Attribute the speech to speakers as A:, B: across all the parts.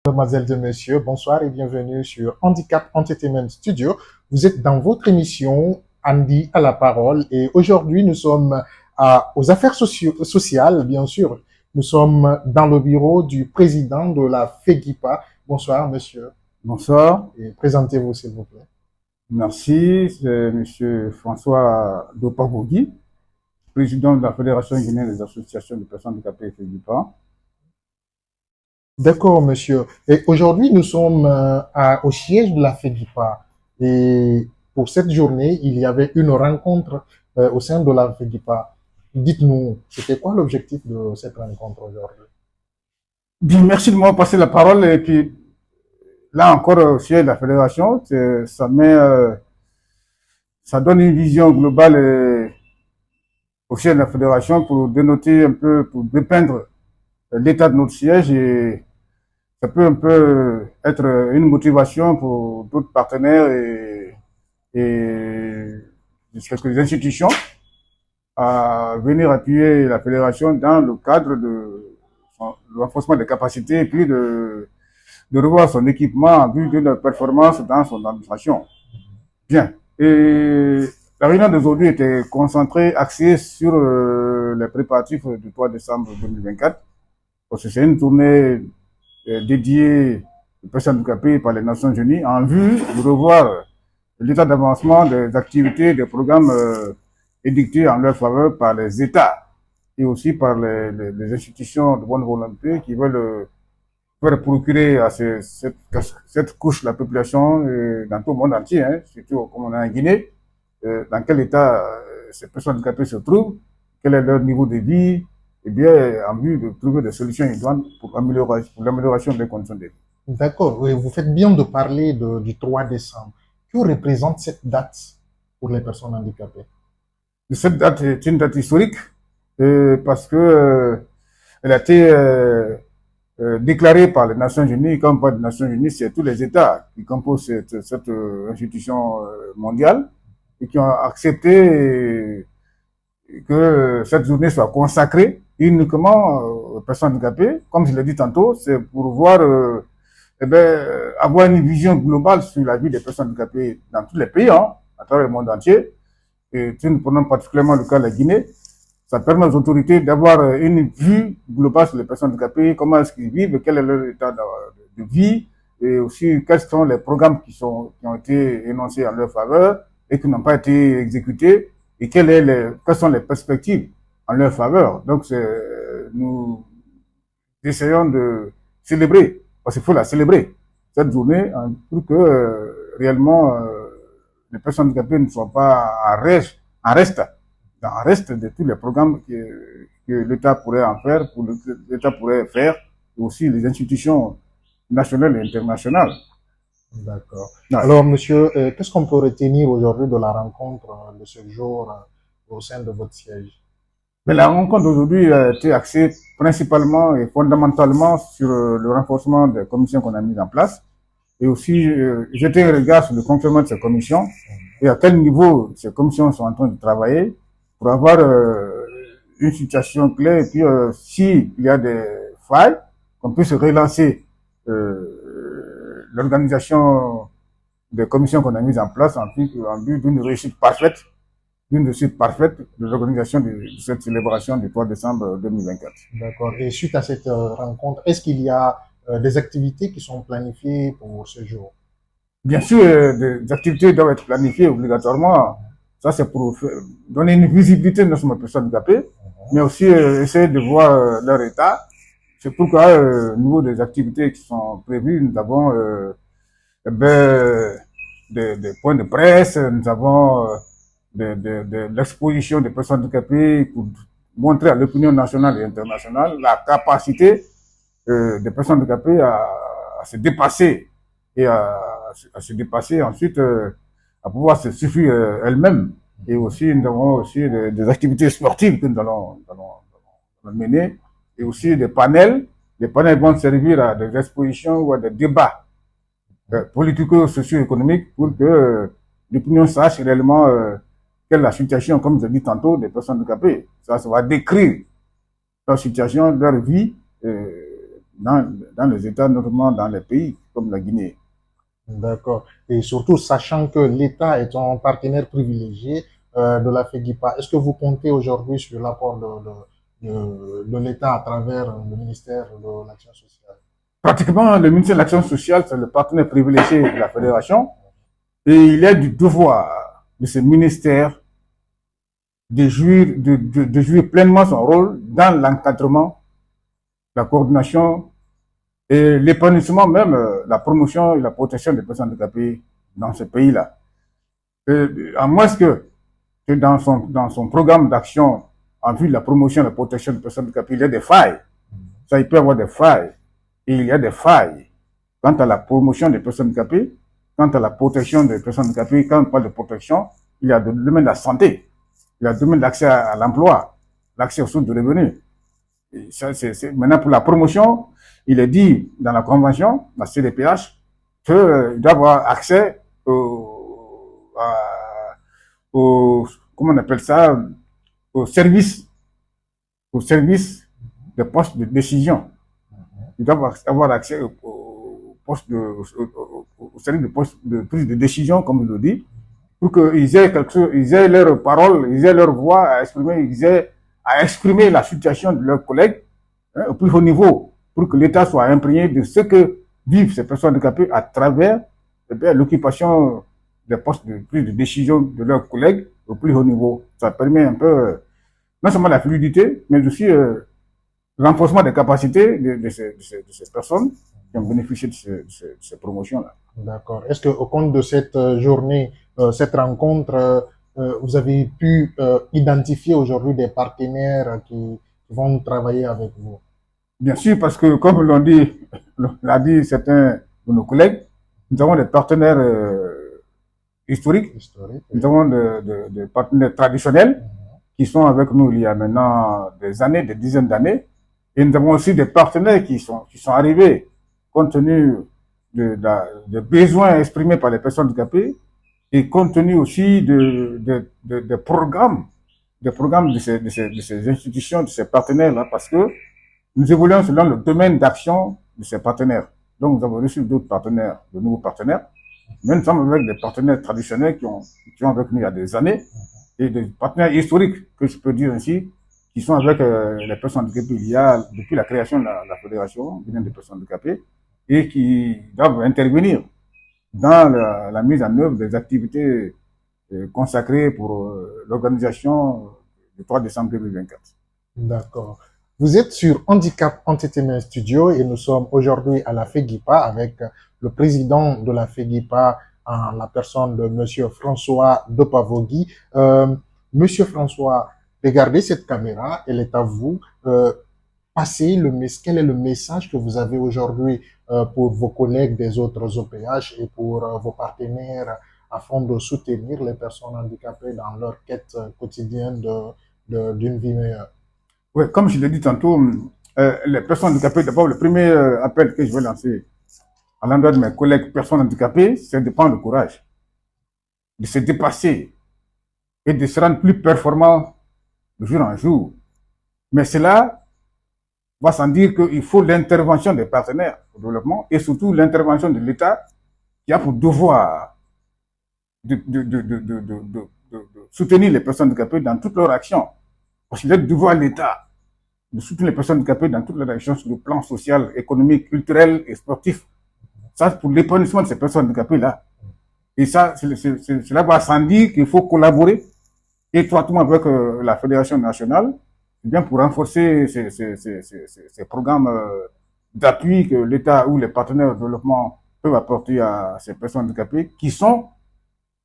A: Mademoiselles et messieurs, bonsoir et bienvenue sur Handicap Entertainment Studio. Vous êtes dans votre émission Andy à la parole et aujourd'hui nous sommes aux affaires sociales, bien sûr. Nous sommes dans le bureau du président de la FEGIPA. Bonsoir, monsieur.
B: Bonsoir.
A: Et présentez-vous, s'il vous plaît.
B: Merci, c'est monsieur François Dopagogui, président de la Fédération guinéenne des associations de personnes handicapées FEGIPA.
A: D'accord, monsieur. Et aujourd'hui, nous sommes au siège de la FEGIPA. Et pour cette journée, il y avait une rencontre au sein de la FEGIPA. Dites-nous, c'était quoi l'objectif de cette rencontre aujourd'hui?
B: Bien, merci de m'avoir passé la parole. Et puis, là encore, au siège de la Fédération, ça donne une vision globale au siège de la Fédération pour dénoter un peu, pour dépeindre l'état de notre siège et ça peut un peu être une motivation pour d'autres partenaires et quelques institutions à venir appuyer la fédération dans le cadre de le renforcement des capacités et puis de revoir son équipement en vue d'une performance dans son administration. Bien. Et la réunion d'aujourd'hui était concentrée, axée sur les préparatifs du 3 décembre 2024. Parce que c'est une tournée dédiée aux personnes handicapées par les Nations Unies en vue de revoir l'état d'avancement des activités, des programmes édictés en leur faveur par les États et aussi par les institutions de bonne volonté qui veulent faire procurer à cette couche de la population dans tout le monde entier, hein, surtout comme on est en Guinée, dans quel état ces personnes handicapées se trouvent, quel est leur niveau de vie, et bien en vue de trouver des solutions idoines pour l'amélioration des conditions de vie.
A: D'accord. Oui, vous faites bien de parler du 3 décembre. Que représente cette date pour les personnes handicapées?
B: Cette date est une date historique parce que elle a été déclarée par les Nations Unies. Comme pas des Nations Unies, c'est tous les États qui composent cette institution mondiale et qui ont accepté que cette journée soit consacrée uniquement aux personnes handicapées. Comme je l'ai dit tantôt, c'est pour voir, avoir une vision globale sur la vie des personnes handicapées dans tous les pays, hein, à travers le monde entier. Et si nous prenons particulièrement le cas de la Guinée, ça permet aux autorités d'avoir une vue globale sur les personnes handicapées, comment est-ce qu'ils vivent, quel est leur état de vie, et aussi quels sont les programmes qui ont été énoncés en leur faveur et qui n'ont pas été exécutés, et quelles sont les perspectives en leur faveur. Donc, nous essayons de célébrer, parce qu'il faut la célébrer, cette journée, pour que réellement les personnes handicapées ne soient pas en reste de tous les programmes que l'État pourrait en faire, l'État pourrait faire, et aussi les institutions nationales et internationales.
A: D'accord. Alors, monsieur, qu'est-ce qu'on peut retenir aujourd'hui de la rencontre de ce jour au sein de votre siège?
B: Mais la rencontre d'aujourd'hui a été axée principalement et fondamentalement sur le renforcement des commissions qu'on a mises en place et aussi jeter un regard sur le fonctionnement de ces commissions et à quel niveau ces commissions sont en train de travailler pour avoir une situation claire et puis s'il y a des failles, qu'on puisse relancer l'organisation des commissions qu'on a mises en place en vue d'une réussite parfaite de l'organisation de cette célébration du 3 décembre 2024.
A: D'accord. Et suite à cette rencontre, est-ce qu'il y a des activités qui sont planifiées pour ce jour?
B: Bien sûr, des activités doivent être planifiées obligatoirement. Ça, c'est pour donner une visibilité de nos personnes handicapées, mais aussi essayer de voir leur état. C'est pourquoi, au niveau des activités qui sont prévues, nous avons des points de presse, nous avons l'exposition des personnes handicapées pour montrer à l'opinion nationale et internationale la capacité des personnes handicapées à se dépasser et à se dépasser ensuite à pouvoir se suffire elles-mêmes. Et aussi, nous avons aussi des activités sportives que nous allons mener et aussi des panels. Les panels vont servir à des expositions ou à des débats politico-socio-économiques pour que l'opinion sache réellement quelle est la situation, comme je l'ai dit tantôt, des personnes handicapées. Ça va décrire leur situation, leur vie, dans les États, notamment dans les pays comme la Guinée.
A: D'accord. Et surtout, sachant que l'État est un partenaire privilégié de la FEGIPA, est-ce que vous comptez aujourd'hui sur l'apport de l'État à travers le ministère de l'Action sociale?
B: Pratiquement, le ministère de l'Action sociale, c'est le partenaire privilégié de la fédération et il est du devoir de ce ministère de jouer pleinement son rôle dans l'encadrement, la coordination et l'épanouissement même, la promotion et la protection des personnes handicapées dans ce pays-là. À moins que dans son programme d'action en vue de la promotion et de la protection des personnes handicapées, il y a des failles. Ça, il peut y avoir des failles. Et il y a des failles quant à la promotion des personnes handicapées, quant à la protection des personnes handicapées. Quand on parle de protection, il y a le domaine de la santé, il y a le domaine de l'accès à l'emploi, l'accès aux sources de revenus. Et ça, maintenant, pour la promotion, il est dit dans la convention, la CDPH, qu'il doit avoir accès au, comment on appelle ça, au service, au service des postes de décision. Ils doivent avoir accès au poste au service de poste de prise de décision, comme il le dit, pour qu'ils aient quelque chose, ils aient leur parole, ils aient leur voix à exprimer, ils aient à exprimer la situation de leurs collègues au plus haut niveau, pour que l'État soit imprégné de ce que vivent ces personnes handicapées à travers l'occupation des postes de prise de décision de leurs collègues au plus haut niveau. Ça permet un peu, non seulement la fluidité, mais aussi le renforcement des capacités de ces personnes qui ont bénéficié de ces promotions-là.
A: D'accord. Est-ce qu'au compte de cette journée, cette rencontre, vous avez pu identifier aujourd'hui des partenaires qui vont travailler avec vous?
B: Bien sûr, parce que comme l'a dit certains de nos collègues, nous avons des partenaires historiques,
A: Historique, oui.
B: nous avons des partenaires traditionnels qui sont avec nous il y a maintenant des années, des dizaines d'années, et nous avons aussi des partenaires qui sont arrivés compte tenu de besoins exprimés par les personnes handicapées et compte tenu aussi des programmes de ces institutions, de ces partenaires-là, parce que nous évoluons selon le domaine d'action de ces partenaires. Donc, nous avons reçu d'autres partenaires, de nouveaux partenaires. Mais nous sommes avec des partenaires traditionnels qui ont avec nous il y a des années et des partenaires historiques, que je peux dire ainsi, qui sont avec les personnes handicapées il y a, depuis la création de la Fédération des personnes handicapées et qui doivent intervenir dans la mise en œuvre des activités consacrées pour l'organisation du 3 décembre 2024.
A: D'accord. Vous êtes sur Handicap Entertainment Studio et nous sommes aujourd'hui à la FEGIPA avec le président de la FEGIPA en la personne de Monsieur François Dopavogui. Monsieur François, regardez cette caméra, elle est à vous. Quel est le message que vous avez aujourd'hui pour vos collègues des autres OPH et pour vos partenaires afin de soutenir les personnes handicapées dans leur quête quotidienne d'une vie meilleure?
B: Oui, comme je l'ai dit tantôt, les personnes handicapées, d'abord, le premier appel que je vais lancer à l'endroit de mes collègues personnes handicapées, c'est de prendre le courage, de se dépasser et de se rendre plus performant de jour en jour. Mais cela va sans dire qu'il faut l'intervention des partenaires au développement et surtout l'intervention de l'État qui a pour devoir de soutenir les personnes handicapées dans toutes leurs actions. Parce qu'il est le devoir de l'État de soutenir les personnes handicapées dans toutes leurs actions sur le plan social, économique, culturel et sportif. Ça, pour l'épanouissement de ces personnes handicapées-là. Et ça, cela va sans dire qu'il faut collaborer étroitement avec la Fédération nationale, bien pour renforcer ces programmes d'appui que l'État ou les partenaires de développement peuvent apporter à ces personnes handicapées, qui sont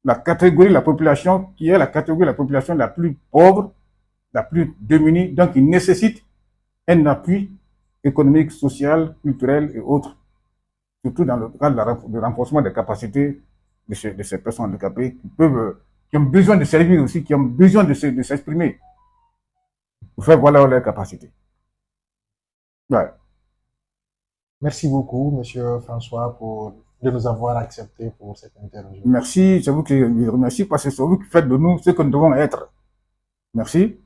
B: la catégorie de la population, qui est la catégorie de la population la plus pauvre, la plus démunie, donc ils nécessitent un appui économique, social, culturel et autres, surtout dans le cadre du renforcement des capacités de ces personnes handicapées qui ont besoin de servir aussi, qui ont besoin de s'exprimer pour faire valoir leurs capacités. Ouais.
A: Merci beaucoup, Monsieur François, de nous avoir accepté pour cette interview.
B: Merci, c'est vous qui vous remercie parce que c'est vous qui faites de nous ce que nous devons être. Merci.